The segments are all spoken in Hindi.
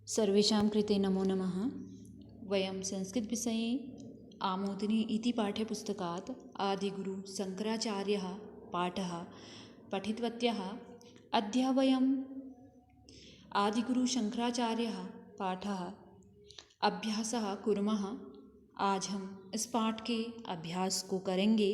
सर्वेषां कृते नमो नमः। वयं संस्कृतविषये आमोदिनी इति पाठ्यपुस्तकात् आदिगुरुशङ्कराचार्यः पाठः पठितवत्यः। अद्य वयम् आदिगुरुशङ्कराचार्यः पाठः अभ्यासः कुर्मः। आज हम इस पाठ के अभ्यास को करेंगे।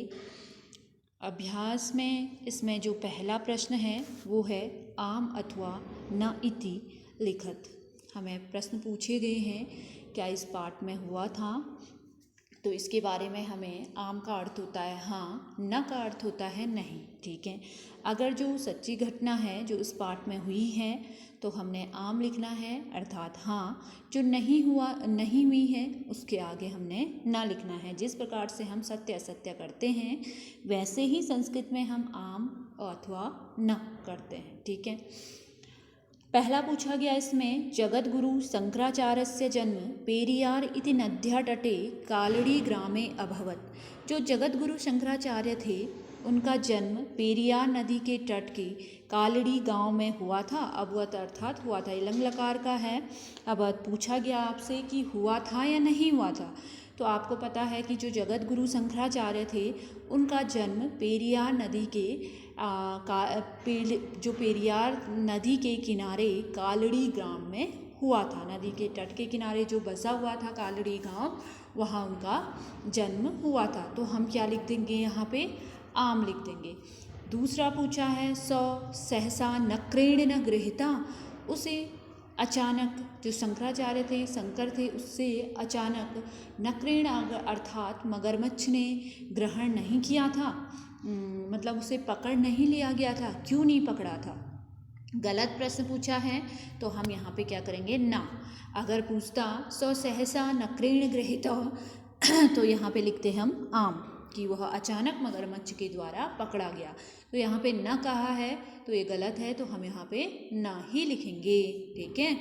अभ्यास में इसमें जो पहला प्रश्न है वो है आम अथवा न इति लिखत। हमें प्रश्न पूछे गए हैं क्या इस पाठ में हुआ था, तो इसके बारे में हमें आम का अर्थ होता है हाँ, न का अर्थ होता है नहीं। ठीक है, अगर जो सच्ची घटना है जो इस पाठ में हुई है तो हमने आम लिखना है अर्थात हाँ, जो नहीं हुई है उसके आगे हमने न लिखना है। जिस प्रकार से हम सत्य असत्य करते हैं वैसे ही संस्कृत में हम आम अथवा न करते हैं। ठीक है, पहला पूछा गया इसमें जगद्गुरु शंकराचार्यस्य जन्म पेरियार इति नद्या तटे कालड़ी ग्रामे अभवत। जो जगद्गुरु शंकराचार्य थे उनका जन्म पेरियार नदी के तट के कालड़ी गांव में हुआ था। अभवत अर्थात हुआ था, लंग लकार का है। अब पूछा गया आपसे कि हुआ था या नहीं हुआ था, तो आपको पता है कि जो जगद्गुरु शंकराचार्य थे उनका जन्म पेरियार नदी के जो पेरियार नदी के किनारे कालड़ी ग्राम में हुआ था। नदी के तट के किनारे जो बसा हुआ था कालड़ी गांव, वहाँ उनका जन्म हुआ था। तो हम क्या लिख देंगे यहाँ पे, आम लिख देंगे। दूसरा पूछा है सौ सहसा नक्रेण न गृहीता। उसे अचानक, जो शंकराचार्य थे, शंकर थे, उससे अचानक नक्रेण अर्थात मगरमच्छ ने ग्रहण नहीं किया था, मतलब उसे पकड़ नहीं लिया गया था। क्यों नहीं पकड़ा था? गलत प्रश्न पूछा है तो हम यहाँ पे क्या करेंगे, ना। अगर पूछता सौ सहसा नक्रेण गृहीत तो यहाँ पे लिखते हम आम, कि वह अचानक मगरमच्छ के द्वारा पकड़ा गया। तो यहाँ पे न कहा है तो ये गलत है, तो हम यहाँ पे ना ही लिखेंगे। ठीक है,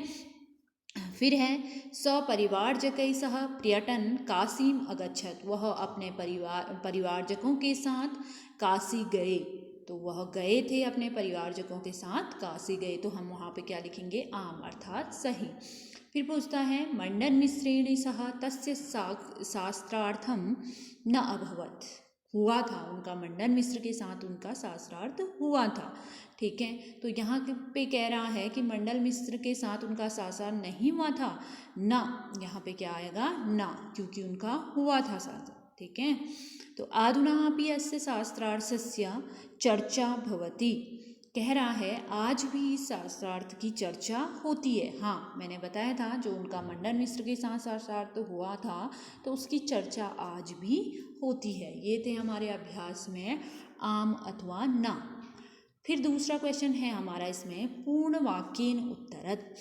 फिर है सपरिवारजकै सह पर्यटन काशीम अगच्छत। वह अपने परिवारजकों के साथ काशी गए। तो वह गए थे, अपने परिवारजकों के साथ काशी गए, तो हम वहाँ पे क्या लिखेंगे, आम अर्थात सही। फिर पूछता है मंडन मिश्रेण सह तस्य शास्त्रार्थम न अभवत। हुआ था, उनका मंडन मिश्र के साथ उनका शास्त्रार्थ हुआ था। ठीक है, तो यहाँ पे कह रहा है कि मंडल मिश्र के साथ उनका शास्त्रार्थ नहीं हुआ था, ना। यहाँ पे क्या आएगा, ना, क्योंकि उनका हुआ था शास्त्र। ठीक है, तो आधुना अपि अस्य शास्त्रार्थस्य चर्चा भवति। कह रहा है आज भी इस शास्त्रार्थ की चर्चा होती है। हाँ, मैंने बताया था जो उनका मंडन मिश्र के साथ शास्त्रार्थ हुआ था तो उसकी चर्चा आज भी होती है। ये थे हमारे अभ्यास में आम अथवा ना। फिर दूसरा क्वेश्चन है हमारा इसमें पूर्ण वाक्येन उत्तरत।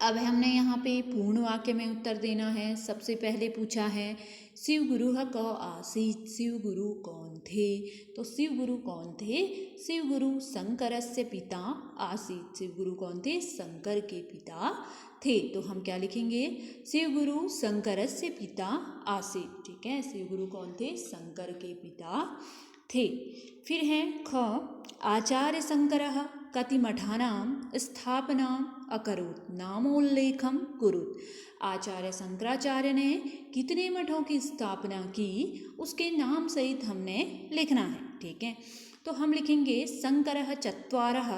अब हमने यहाँ पे पूर्ण वाक्य में उत्तर देना है। सबसे पहले पूछा है शिव गुरु क आसीत। शिव गुरु कौन थे? तो शिव गुरु कौन थे? शिव गुरु शंकरस्य पिता आसीत। शिव गुरु कौन थे? शंकर के पिता थे। तो हम क्या लिखेंगे, शिव गुरु शंकरस्य पिता आसीत। ठीक है, शिव गुरु कौन थे? शंकर के पिता थे। फिर है ख आचार्य शंकरः कति मठानां स्थापनाम् अकरोत् नामोल्लेखं कुरुत्। आचार्य शंकराचार्य ने कितने मठों की स्थापना की, उसके नाम सहित हमने लिखना है। ठीक है, तो हम लिखेंगे शंकरः चत्वारः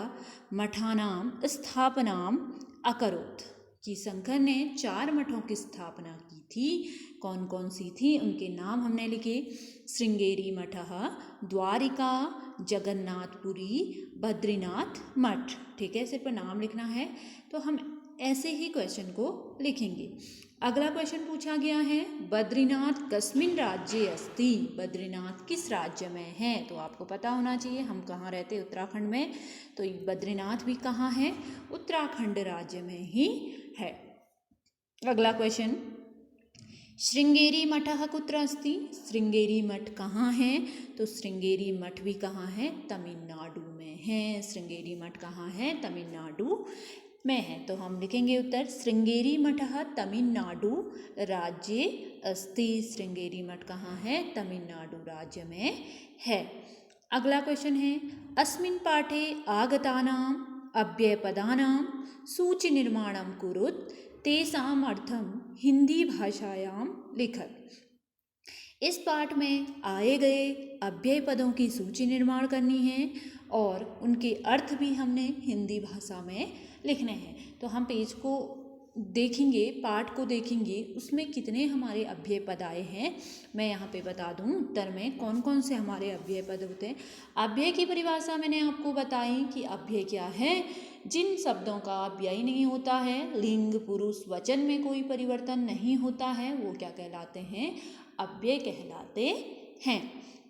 मठानां स्थापनाम् अकरोत्, कि शंकर ने 4 मठों की स्थापना की थी। कौन कौन सी थी, उनके नाम हमने लिखे। श्रृंगेरी मठः, द्वारिका, जगन्नाथपुरी, बद्रीनाथ मठ। ठीक है, सिर्फ नाम लिखना है। तो हम ऐसे ही क्वेश्चन को लिखेंगे। अगला क्वेश्चन पूछा गया है बद्रीनाथ कस्मिन् राज्ये अस्ति। बद्रीनाथ किस राज्य में है? तो आपको पता होना चाहिए हम कहाँ रहते, उत्तराखंड में। तो बद्रीनाथ भी कहाँ है? उत्तराखंड राज्य में ही है। अगला क्वेश्चन श्रृंगेरी मठः कुत्र अस्ति। श्रृंगेरी मठ कहाँ है? तो श्रृंगेरी मठ भी कहाँ है? तमिलनाडु में है। श्रृंगेरी मठ कहाँ है? तमिलनाडु में है। तो हम लिखेंगे उत्तर श्रृंगेरी मठः तमिलनाडु राज्ये अस्ति। श्रृंगेरी मठ कहाँ है? तमिलनाडु राज्य में है। अगला क्वेश्चन है अस्मिन् पाठे आगतानां अव्ययपदानां सूचिनिर्माणं कुरुत् तेषाम् अर्थं हिंदी भाषायां लिखत। इस पाठ में आए गए अव्यय पदों की सूची निर्माण करनी है और उनके अर्थ भी हमने हिंदी भाषा में लिखने हैं। तो हम पेज को देखेंगे, पाठ को देखेंगे, उसमें कितने हमारे अव्यय पद आए हैं। मैं यहाँ पे बता दूँ उत्तर में कौन कौन से हमारे अव्यय पद होते हैं। अव्यय की परिभाषा मैंने आपको बताई कि अव्यय क्या है। जिन शब्दों का अव्यय नहीं होता है, लिंग पुरुष वचन में कोई परिवर्तन नहीं होता है, वो क्या कहलाते हैं, अव्यय कहलाते हैं।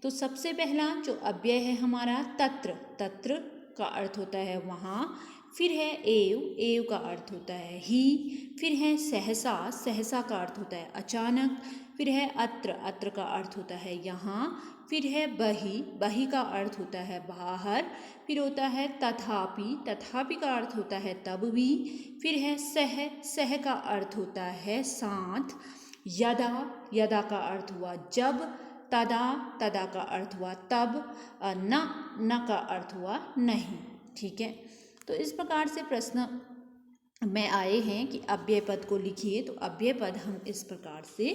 तो सबसे पहला जो अव्यय है हमारा तत्र, तत्र का अर्थ होता है वहाँ। फिर है एव, एव का अर्थ होता है ही। फिर है सहसा, सहसा का अर्थ होता है अचानक। फिर है अत्र, अत्र का अर्थ होता है यहाँ। फिर है बहि, बहि का अर्थ होता है बाहर। फिर होता है तथापि, तथापि का अर्थ होता है तब भी। फिर है सह, सह का अर्थ होता है साथ। यदा, यदा का अर्थ हुआ जब। तदा, तदा का अर्थ हुआ तब। न, न का अर्थ हुआ नहीं। ठीक है, तो इस प्रकार से प्रश्न में आए हैं कि अव्यय पद को लिखिए। तो अव्यय पद हम इस प्रकार से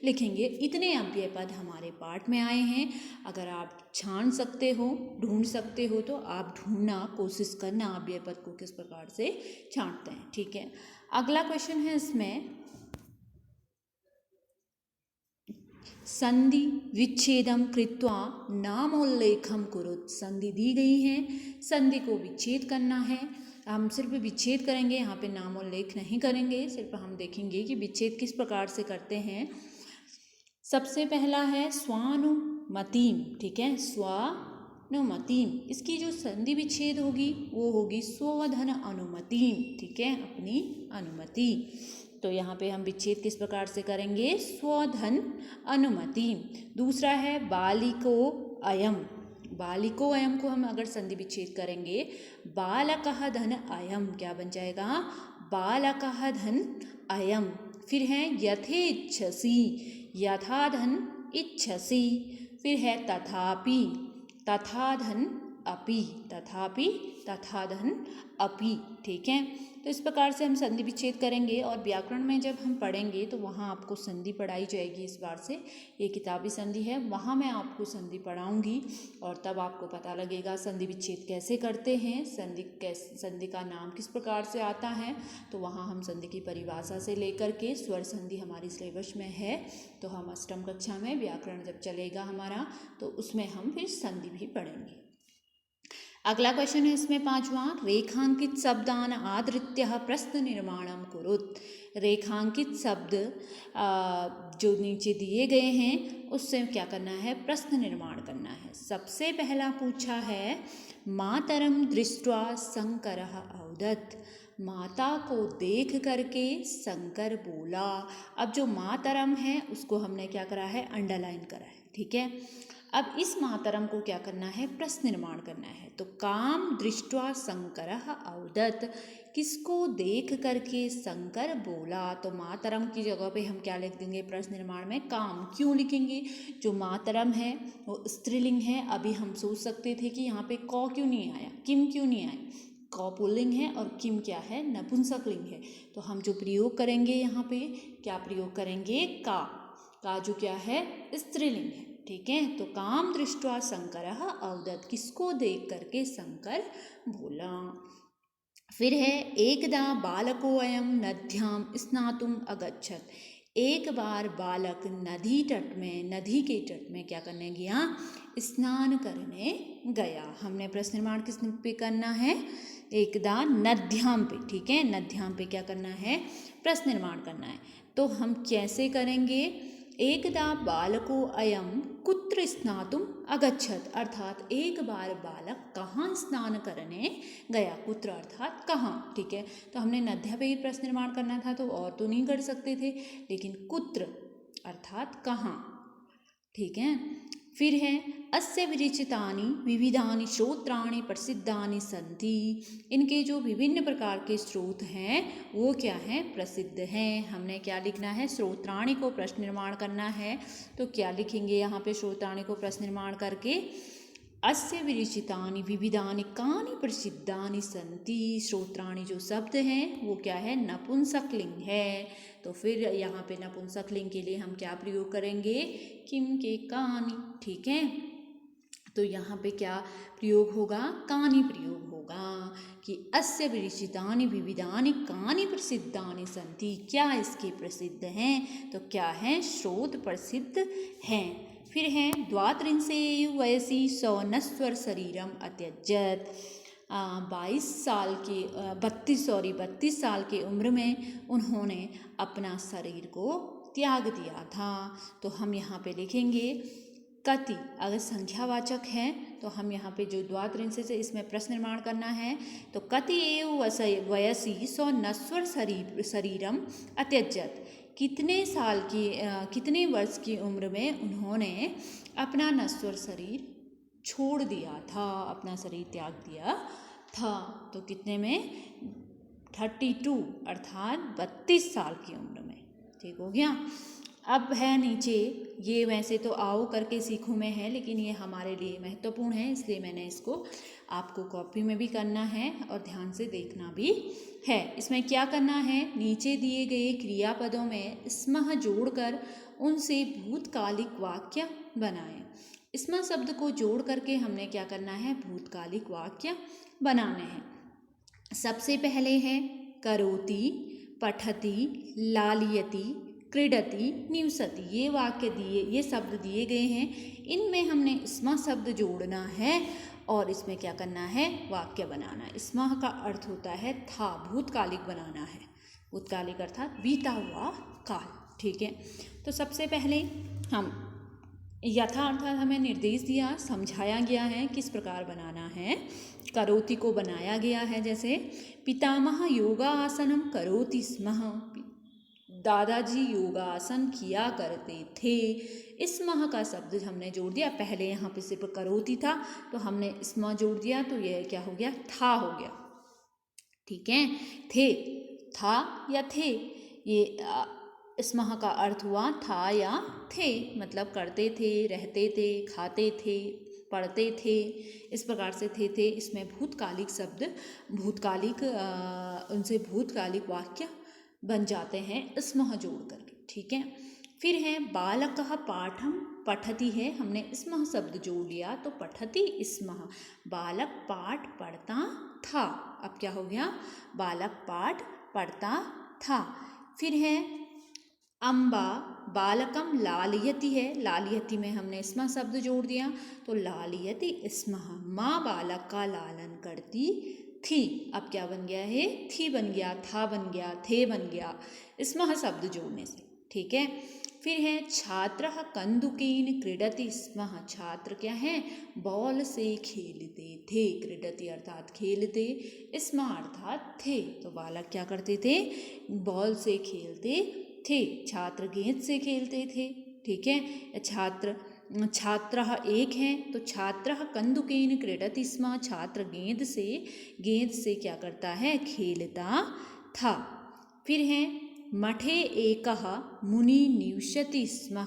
लिखेंगे। इतने अव्यय पद हमारे पाठ में आए हैं। अगर आप छान सकते हो, ढूंढ सकते हो, तो आप ढूंढना, कोशिश करना अव्यय पद को किस प्रकार से छांटते हैं। ठीक है, अगला क्वेश्चन है इसमें संधि विच्छेदम कृत्वा नामोल्लेखम कुरुत। संधि दी गई है, संधि को विच्छेद करना है। हम सिर्फ विच्छेद करेंगे, यहाँ पे नामोल्लेख नहीं करेंगे। सिर्फ हम देखेंगे कि विच्छेद किस प्रकार से करते हैं। सबसे पहला है स्वानुमतिम। ठीक है, स्वानुमतिम, इसकी जो संधि विच्छेद होगी वो होगी स्वधन अनुमतिम। ठीक है, अपनी अनुमति। तो यहाँ पे हम विच्छेद किस प्रकार से करेंगे, स्वधन अनुमति। दूसरा है बालिको अयम, बालिको अयम को हम अगर संधि विच्छेद करेंगे, बालकः धन अयम, क्या बन जाएगा, बालकः धन अयम। फिर है यथेच्छसि, यथा धन इच्छसि। फिर है तथापि, तथा धन अपि, तथापि, तथा धन अपि। ठीक है, तो इस प्रकार से हम संधि विच्छेद करेंगे। और व्याकरण में जब हम पढ़ेंगे तो वहाँ आपको संधि पढ़ाई जाएगी। इस बार से ये किताबी संधि है, वहाँ मैं आपको संधि पढ़ाऊँगी और तब आपको पता लगेगा संधि विच्छेद कैसे करते हैं, संधि का नाम किस प्रकार से आता है। तो वहाँ हम संधि की परिभाषा से लेकर के स्वर संधि हमारी सिलेबस में है। तो हम अष्टम कक्षा में व्याकरण जब चलेगा हमारा तो उसमें हम फिर संधि भी पढ़ेंगे। अगला क्वेश्चन है इसमें पांचवा, रेखांकित शब्दान आधृत्य प्रश्न निर्माणम कुरुत। रेखांकित शब्द जो नीचे दिए गए हैं उससे क्या करना है, प्रश्न निर्माण करना है। सबसे पहला पूछा है मातरम दृष्ट्वा शंकरः अवदत्। माता को देख करके शंकर बोला। अब जो मातरम है उसको हमने क्या करा है, अंडरलाइन करा है। ठीक है, अब इस मातरम को क्या करना है, प्रश्न निर्माण करना है। तो काम दृष्ट्वा शंकरः अवदत्, किसको देख करके शंकर बोला। तो मातरम की जगह पे हम क्या लिख देंगे प्रश्न निर्माण में, काम। क्यों लिखेंगे, जो मातरम है वो स्त्रीलिंग है। अभी हम सोच सकते थे कि यहाँ पे क क्यों नहीं आया, किम क्यों नहीं आया। क पुल्लिंग है और किम क्या है, नपुंसकलिंग है। तो हम जो प्रयोग करेंगे यहाँ पे क्या प्रयोग करेंगे, का जो क्या है स्त्रीलिंग है। ठीक है, तो काम दृष्ट्वा शंकरः अवदत्, किसको देख करके शंकर बोला। फिर है एकदा बालको अयम नद्याम स्नातुम अगच्छत। एक बार बालक नदी तट में, नदी के तट में क्या करने गया, स्नान करने गया। हमने प्रश्न निर्माण किस पे करना है, एकदा नद्याम पे। ठीक है, नद्याम पे क्या करना है, प्रश्न निर्माण करना है। तो हम कैसे करेंगे, एकदा बालको अयम कुत्र स्नातुम अगच्छत, अर्थात एक बार बालक कहाँ स्नान करने गया, कुत्र अर्थात कहाँ। ठीक है, तो हमने नद्या पे ही प्रश्न निर्माण करना था तो और तो नहीं कर सकते थे, लेकिन कुत्र अर्थात कहाँ। ठीक है, फिर है अस्य विरचितानि विविधानि श्रोत्राणि प्रसिद्धानि सन्ति। इनके जो विभिन्न प्रकार के स्रोत हैं वो क्या हैं, प्रसिद्ध हैं। हमने क्या लिखना है, श्रोत्राणि को प्रश्न निर्माण करना है। तो क्या लिखेंगे यहाँ पे श्रोत्राणि को प्रश्न निर्माण करके, अस्य विरचितानि विविधानि कानि प्रसिद्धानि सन्ति। श्रोत्राणि जो शब्द हैं वो क्या है, नपुंसकलिंग है। तो फिर यहाँ पे नपुंसकलिंग के लिए हम क्या प्रयोग करेंगे, किम के कानि। ठीक है, तो यहाँ पे क्या प्रयोग होगा, कानि प्रयोग होगा कि अस्य विरचितानि विविधानि कानि प्रसिद्धानि सन्ति, क्या इसके प्रसिद्ध हैं, तो क्या है, स्रोत प्रसिद्ध हैं। फिर है द्वात्रिंशे वयसि सौनस्वर शरीरम अत्यजत। 32 साल की उम्र में उन्होंने अपना शरीर को त्याग दिया था। तो हम यहाँ पे लिखेंगे कति, अगर संख्यावाचक है तो हम यहाँ पे जो द्वात्रिंशे से इसमें प्रश्न निर्माण करना है, तो कति एव वयसि सौनस्वर शरीरम अत्यजत, कितने वर्ष की उम्र में उन्होंने अपना नश्वर शरीर छोड़ दिया था, अपना शरीर त्याग दिया था। तो कितने में, 32 अर्थात 32 साल की उम्र में। ठीक हो गया। अब है नीचे, ये वैसे तो आओ करके सीखो में है, लेकिन ये हमारे लिए महत्वपूर्ण है, इसलिए मैंने इसको आपको कॉपी में भी करना है और ध्यान से देखना भी है। इसमें क्या करना है, नीचे दिए गए क्रियापदों में स्मः जोड़कर उनसे भूतकालिक वाक्य बनाएं। स्मः शब्द को जोड़ करके हमने क्या करना है, भूतकालिक वाक्य बनाने हैं। सबसे पहले है करोति, पठति, लालयति, क्रीडति, निवसति। ये वाक्य दिए, ये शब्द दिए गए हैं, इनमें हमने स्मः शब्द जोड़ना है और इसमें क्या करना है, वाक्य बनाना है। स्मः का अर्थ होता है था, भूतकालिक बनाना है, भूतकालिक अर्थात बीता हुआ काल। ठीक है, तो सबसे पहले हम यथा अर्थात हमें निर्देश दिया, समझाया गया है किस प्रकार बनाना है। करोति को बनाया गया है, जैसे पितामह योगासनम करोति स्म, दादाजी योगासन किया करते थे। स्मः का शब्द हमने जोड़ दिया, पहले यहाँ पे सिर्फ करोति था तो हमने स्मः जोड़ दिया, तो यह क्या हो गया, था हो गया। ठीक है, थे, था या थे, ये स्मः का अर्थ हुआ था या थे, मतलब करते थे, रहते थे, खाते थे, पढ़ते थे, इस प्रकार से थे। इसमें भूतकालिक शब्द, भूतकालिक उनसे भूतकालिक वाक्य बन जाते हैं स्मः जोड़ करके। ठीक है, फिर है बालकः पाठम पठति है, हमने स्मः शब्द जोड़ लिया तो पठति स्मः, बालक पाठ पढ़ता था। अब क्या हो गया, बालक पाठ पढ़ता था। फिर है अम्बा बालकम लालयति है, लालयति में हमने स्मः शब्द जोड़ दिया तो लालयति स्मः, माँ बालक का लालन करती थी। अब क्या बन गया है, थी बन गया, था बन गया, थे बन गया, स्मः शब्द जोड़ने से। ठीक है, फिर है छात्रः कन्दुकेन क्रीडति स्मः, छात्र क्या है, बॉल से खेलते थे। क्रीडति अर्थात खेलते, स्मः अर्थात थे, तो बालक क्या करते थे, बॉल से खेलते थे, छात्र गेंद से खेलते थे। ठीक है, छात्रः एक है तो छात्रः कन्दुकेन क्रीडति स्म, छात्र गेंद से क्या करता है, खेलता था। फिर है मठे एकः मुनि निवसति स्म,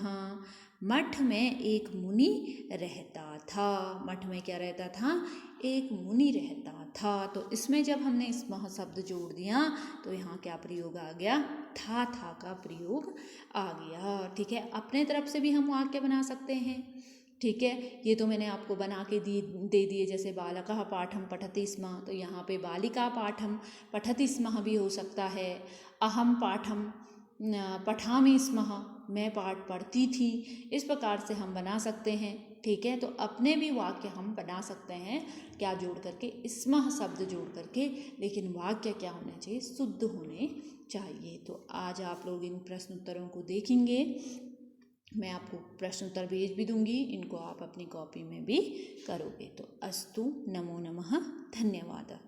मठ में एक मुनि रहता था। मठ में क्या रहता था, एक मुनि रहता था। तो इसमें जब हमने स्मः शब्द जोड़ दिया तो यहाँ क्या प्रयोग आ गया, था का प्रयोग आ गया। ठीक है, अपने तरफ से भी हम वाक्य बना सकते हैं। ठीक है, ये तो मैंने आपको बना के दे दिए, जैसे बालकः पाठम पठति स्म, तो यहाँ पे बालिका पाठम पठति स्म भी हो सकता है। अहम पाठम पठामि स्म, मैं पाठ पढ़ती थी, इस प्रकार से हम बना सकते हैं। ठीक है, तो अपने भी वाक्य हम बना सकते हैं, क्या जोड़ करके, स्मः शब्द जोड़ करके, लेकिन वाक्य क्या होना चाहिए, शुद्ध होने चाहिए। तो आज आप लोग इन प्रश्न उत्तरों को देखेंगे, मैं आपको प्रश्न उत्तर भेज भी दूंगी, इनको आप अपनी कॉपी में भी करोगे। तो अस्तु, नमो नमः, धन्यवाद।